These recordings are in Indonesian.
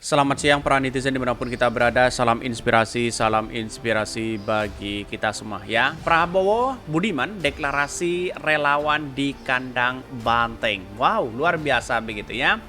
Selamat siang para netizen dimanapun kita berada. Salam inspirasi bagi kita semua ya. Prabowo Budiman deklarasi relawan di kandang Banteng. Wow, luar biasa begitu ya.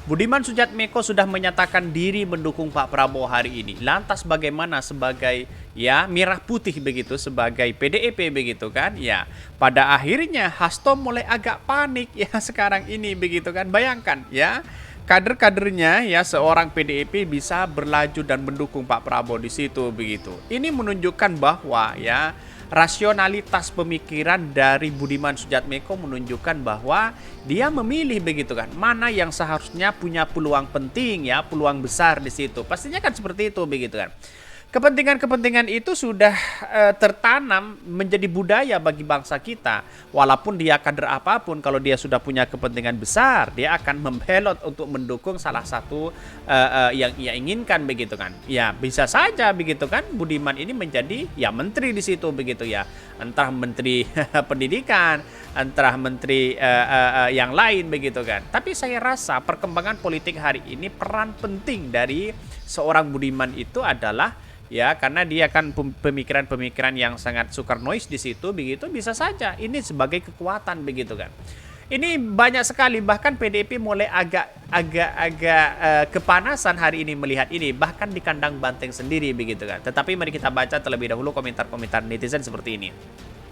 Budiman Sujatmiko sudah menyatakan diri mendukung Pak Prabowo hari ini. Lantas bagaimana sebagai ya merah putih begitu sebagai PDIP begitu kan? Ya, pada akhirnya Hasto mulai agak panik ya sekarang ini begitu kan. Bayangkan ya, kader-kadernya ya seorang PDIP bisa berlaju dan mendukung Pak Prabowo di situ begitu. Ini menunjukkan bahwa ya rasionalitas pemikiran dari Budiman Sujatmiko menunjukkan bahwa dia memilih begitu kan, mana yang seharusnya punya peluang penting ya, peluang besar di situ. Pastinya kan seperti itu begitu kan. Kepentingan-kepentingan itu sudah tertanam menjadi budaya bagi bangsa kita. Walaupun dia kader apapun, kalau dia sudah punya kepentingan besar, dia akan membelot untuk mendukung salah satu yang ia inginkan begitu kan. Ya bisa saja begitu kan. Budiman ini menjadi ya menteri di situ begitu ya. Entah menteri pendidikan, entah menteri yang lain begitu kan. Tapi saya rasa perkembangan politik hari ini peran penting dari seorang Budiman itu adalah ya karena dia kan pemikiran-pemikiran yang sangat Soekarnois di situ begitu, bisa saja ini sebagai kekuatan begitu kan. Ini banyak sekali, bahkan PDIP mulai agak kepanasan hari ini melihat ini, bahkan di kandang Banteng sendiri begitu kan. Tetapi mari kita baca terlebih dahulu komentar-komentar netizen seperti ini.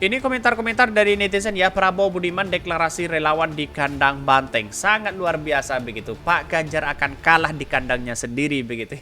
Ini komentar-komentar dari netizen ya. Prabowo Budiman deklarasi relawan di kandang Banteng. Sangat luar biasa begitu. Pak Ganjar akan kalah di kandangnya sendiri begitu.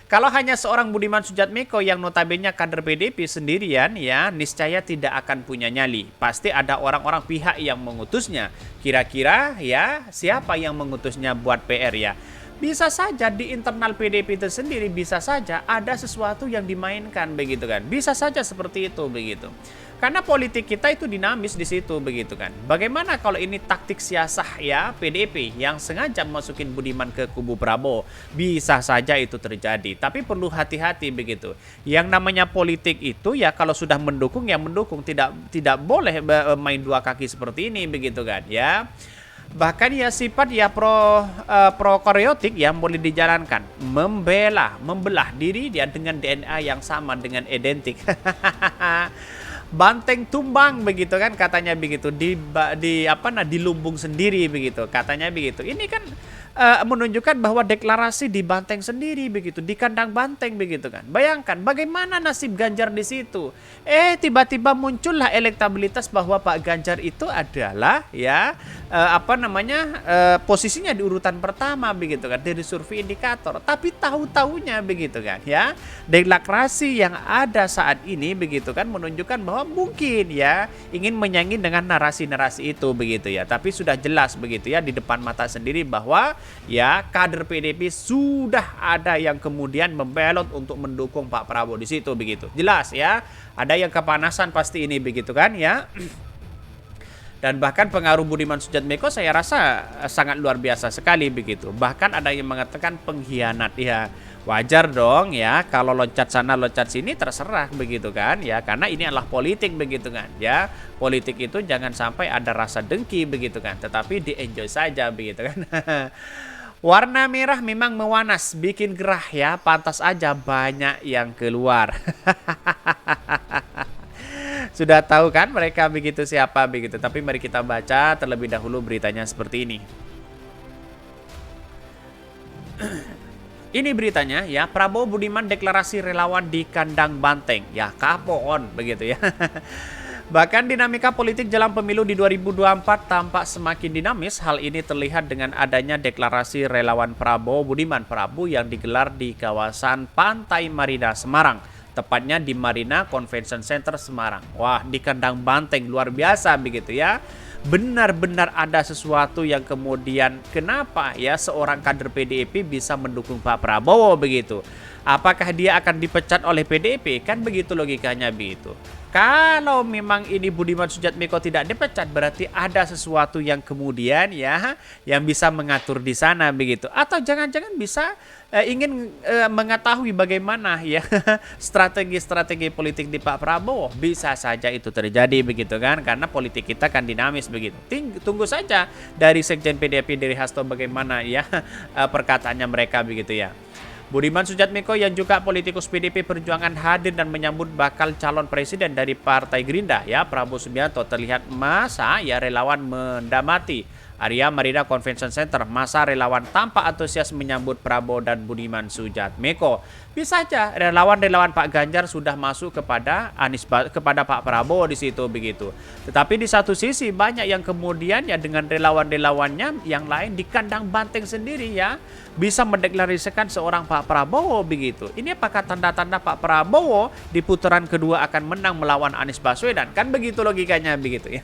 Kalau hanya seorang Budiman Sujatmiko yang notabene kader PDIP sendirian ya, niscaya tidak akan punya nyali. Pasti ada orang-orang pihak yang mengutusnya. Kira-kira ya siapa yang mengutusnya buat PR ya? Bisa saja di internal PDIP itu sendiri, bisa saja ada sesuatu yang dimainkan begitu kan. Bisa saja seperti itu begitu. Karena politik kita itu dinamis di situ begitu kan. Bagaimana kalau ini taktik siasah ya PDIP yang sengaja masukin Budiman ke kubu Prabowo? Bisa saja itu terjadi. Tapi perlu hati-hati begitu. Yang namanya politik itu ya kalau sudah mendukung ya mendukung, tidak boleh main dua kaki seperti ini begitu kan ya. Bahkan ya sifat ya prokaryotik yang boleh dijalankan, membelah diri dia dengan DNA yang sama, dengan identik. Banteng tumbang begitu kan katanya begitu, di lumbung sendiri begitu katanya begitu. Ini kan menunjukkan bahwa deklarasi di Banteng sendiri begitu, di kandang Banteng begitu kan. Bayangkan bagaimana nasib Ganjar di situ. Tiba-tiba muncullah elektabilitas bahwa Pak Ganjar itu adalah ya posisinya di urutan pertama begitu kan dari survei indikator. Tapi tahu-taunya begitu kan ya, deklarasi yang ada saat ini begitu kan menunjukkan bahwa mungkin ya ingin menyanyi dengan narasi-narasi itu begitu ya. Tapi sudah jelas begitu ya di depan mata sendiri bahwa ya kader PDIP sudah ada yang kemudian membelot untuk mendukung Pak Prabowo di situ begitu. Jelas ya, ada yang kepanasan pasti ini begitu kan ya. Dan bahkan pengaruh Budiman Sujatmiko saya rasa sangat luar biasa sekali begitu. Bahkan ada yang mengatakan pengkhianat ya. Wajar dong ya kalau loncat sana loncat sini terserah begitu kan ya, karena ini adalah politik begitu kan ya. Politik itu jangan sampai ada rasa dengki begitu kan, tetapi di-enjoy saja begitu kan. Warna merah memang mewanas, bikin gerah ya, pantas aja banyak yang keluar. Sudah tahu kan mereka begitu siapa begitu, tapi mari kita baca terlebih dahulu beritanya seperti ini. Ini beritanya ya, Prabowo Budiman deklarasi relawan di kandang Banteng. Ya kapon begitu ya. Bahkan dinamika politik jelang pemilu di 2024 tampak semakin dinamis. Hal ini terlihat dengan adanya deklarasi relawan Prabowo Budiman Prabu yang digelar di kawasan Pantai Marina Semarang. Tepatnya di Marina Convention Center Semarang. Wah, di kandang Banteng luar biasa begitu ya. Benar-benar ada sesuatu yang kemudian kenapa ya seorang kader PDIP bisa mendukung Pak Prabowo begitu. Apakah dia akan dipecat oleh PDIP? Kan begitu logikanya begitu. Kalau memang ini Budiman Sujatmiko tidak dipecat, berarti ada sesuatu yang kemudian ya yang bisa mengatur di sana begitu. Atau jangan-jangan bisa ingin mengetahui bagaimana ya strategi-strategi politik di Pak Prabowo. Bisa saja itu terjadi begitu kan, karena politik kita kan dinamis begitu. Tunggu saja dari Sekjen PDIP dari Hasto bagaimana ya perkataannya mereka begitu ya. Budiman Sujatmiko yang juga politikus PDIP Perjuangan hadir dan menyambut bakal calon presiden dari Partai Gerindra ya Prabowo Subianto. Terlihat masa ya relawan mendamati area Marina Convention Center. Masa relawan tampak antusias menyambut Prabowo dan Budiman Sujatmiko. Bisa saja relawan-relawan Pak Ganjar sudah masuk kepada kepada Pak Prabowo di situ begitu. Tetapi di satu sisi banyak yang kemudian ya dengan relawan-relawannya yang lain di kandang banteng sendiri ya bisa mendeklarasikan seorang Pak Prabowo begitu. Ini apakah tanda-tanda Pak Prabowo di putaran kedua akan menang melawan Anies Baswedan? Kan begitu logikanya begitu ya.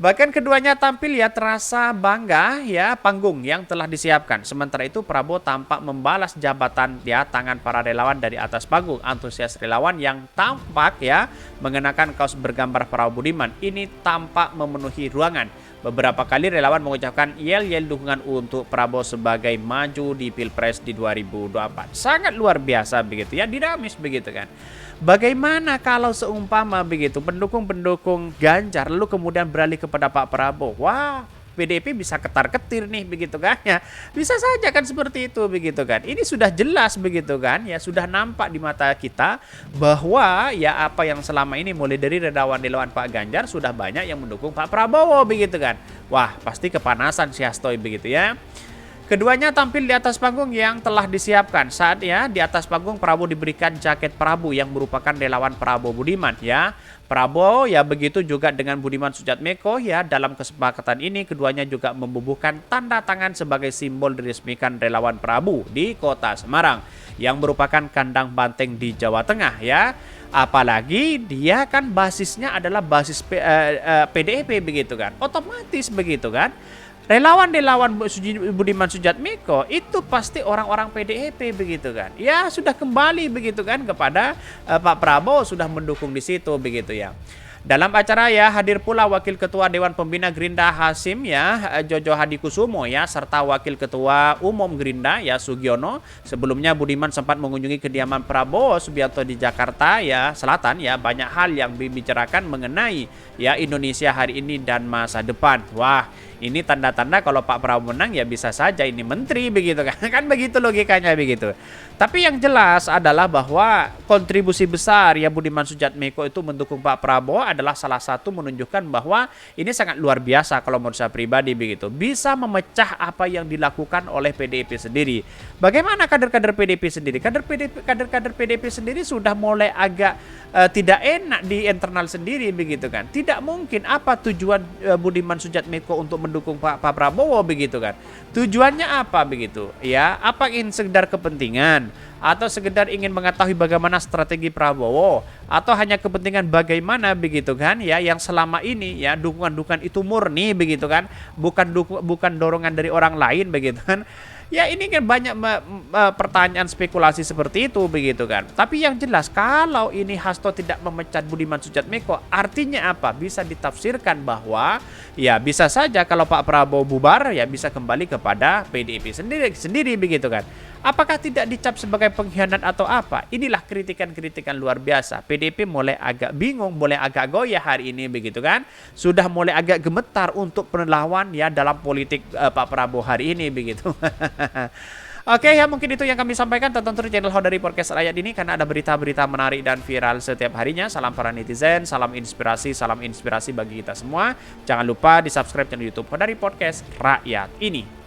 Bahkan keduanya tampil ya terasa bangga ya panggung yang telah disiapkan. Sementara itu Prabowo tampak membalas jabatan ya tangan para relawan dari atas panggung. Antusias relawan yang tampak ya mengenakan kaos bergambar Prabowo Budiman ini tampak memenuhi ruangan. Beberapa kali relawan mengucapkan yel-yel dukungan untuk Prabowo sebagai maju di Pilpres di 2024. Sangat luar biasa begitu ya, dinamis begitu kan. Bagaimana kalau seumpama begitu pendukung-pendukung Ganjar lalu kemudian beralih kepada Pak Prabowo? Wah, PDIP bisa ketar-ketir nih begitu kan ya. Bisa saja kan seperti itu begitu kan. Ini sudah jelas begitu kan ya, sudah nampak di mata kita bahwa ya apa yang selama ini mulai dari relawan-relawan Pak Ganjar sudah banyak yang mendukung Pak Prabowo begitu kan. Wah, pasti kepanasan si Hasto begitu ya. Keduanya tampil di atas panggung yang telah disiapkan. Saat ya di atas panggung Prabowo diberikan jaket Prabu yang merupakan relawan Prabowo Budiman ya. Prabowo ya begitu juga dengan Budiman Sujatmiko ya dalam kesepakatan ini keduanya juga membubuhkan tanda tangan sebagai simbol diresmikan relawan Prabu di Kota Semarang yang merupakan kandang banteng di Jawa Tengah ya. Apalagi dia kan basisnya adalah basis PDIP begitu kan. Otomatis begitu kan. Relawan-relawan Budiman Sujatmiko itu pasti orang-orang PDIP begitu kan. Ya sudah kembali begitu kan kepada Pak Prabowo sudah mendukung di situ begitu ya. Dalam acara ya hadir pula Wakil Ketua Dewan Pembina Gerindra Hasim ya Jojo Hadikusumo ya serta Wakil Ketua Umum Gerindra ya Sugiono. Sebelumnya Budiman sempat mengunjungi kediaman Prabowo Subianto di Jakarta ya Selatan ya banyak hal yang dibicarakan mengenai ya Indonesia hari ini dan masa depan. Wah, ini tanda-tanda kalau Pak Prabowo menang ya bisa saja ini menteri begitu kan. Kan begitu logikanya begitu. Tapi yang jelas adalah bahwa kontribusi besar ya Budiman Sujatmiko itu mendukung Pak Prabowo adalah salah satu menunjukkan bahwa ini sangat luar biasa kalau menurut saya pribadi begitu. Bisa memecah apa yang dilakukan oleh PDIP sendiri. Bagaimana kader-kader PDIP sendiri? Kader-kader PDIP sendiri sudah mulai agak tidak enak di internal sendiri begitu kan. Tidak mungkin apa tujuan Budiman Sujatmiko untuk mendukung Pak Prabowo begitu kan. Tujuannya apa begitu? Ya, apa ingin sekedar kepentingan atau sekedar ingin mengetahui bagaimana strategi Prabowo atau hanya kepentingan bagaimana begitu kan ya yang selama ini ya dukungan-dukungan itu murni begitu kan, bukan dorongan dari orang lain begitu kan. Ya ini kan banyak pertanyaan spekulasi seperti itu begitu kan. Tapi yang jelas kalau ini Hasto tidak memecat Budiman Sujatmiko artinya apa? Bisa ditafsirkan bahwa ya bisa saja kalau Pak Prabowo bubar ya bisa kembali kepada PDIP sendiri begitu kan. Apakah tidak dicap sebagai pengkhianat atau apa? Inilah kritikan-kritikan luar biasa. PDIP mulai agak bingung, mulai agak goyah hari ini begitu kan. Sudah mulai agak gemetar untuk penelawan ya dalam politik Pak Prabowo hari ini begitu. Oke ya mungkin itu yang kami sampaikan. Tonton terus channel Hodari Podcast Rakyat ini karena ada berita-berita menarik dan viral setiap harinya. Salam para netizen, salam inspirasi bagi kita semua. Jangan lupa di subscribe channel YouTube Hodari Podcast Rakyat ini.